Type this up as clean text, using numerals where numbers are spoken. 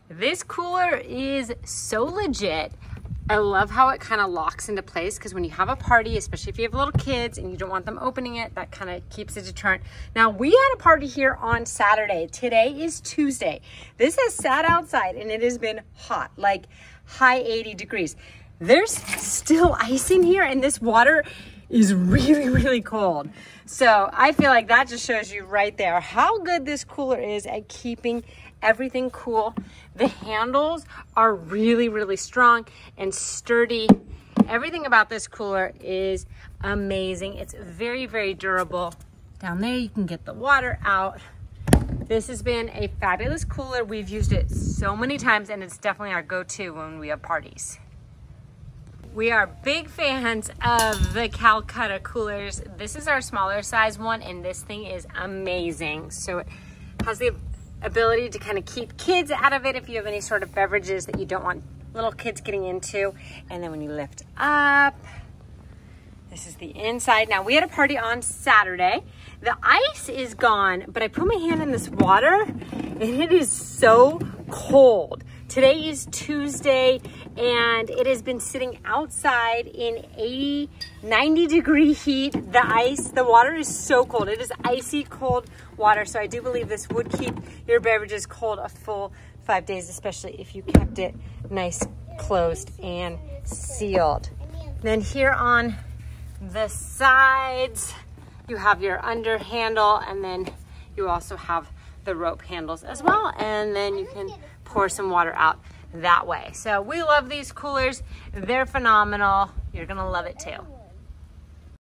This cooler is so legit. I love how it kind of locks into place, because when you have a party, especially if you have little kids and you don't want them opening it, that kind of keeps a deterrent. Now, we had a party here on Saturday. Today is Tuesday. This has sat outside and it has been hot, like high 80 degrees. There's still ice in here and this water is really, really cold. So I feel like that just shows you right there how good this cooler is at keeping everything cool. The handles are really, really strong and sturdy. Everything about this cooler is amazing. It's very, very durable. Down there, you can get the water out. This has been a fabulous cooler. We've used it so many times, and it's definitely our go-to when we have parties. We are big fans of the Calcutta coolers. This is our smaller size one, and this thing is amazing. So it has the ability to kind of keep kids out of it if you have any sort of beverages that you don't want little kids getting into. And then when you lift up, this is the inside. Now, we had a party on Saturday. The ice is gone, but I put my hand in this water and it is so cold. Today is Tuesday and it has been sitting outside in 80, 90 degree heat. The water is so cold. It is icy cold water. So I do believe this would keep your beverages cold a full 5 days, especially if you kept it nice, closed and sealed. Then here on the sides, you have your under handle, and then you also have the rope handles as well. And then you can pour some water out that way. So we love these coolers. They're phenomenal. You're gonna love it too.